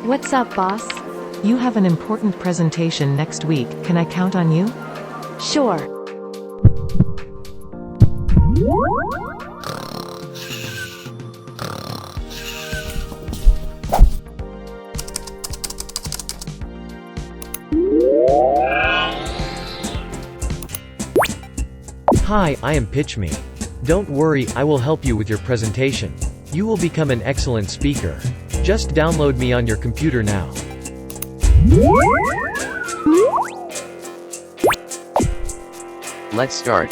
What's up, boss? You have an important presentation next week, can I count on you? Sure. Hi, I am PitchMe. Don't worry, I will help you with your presentation. You will become an excellent speaker. Just download me on your computer now. Let's start.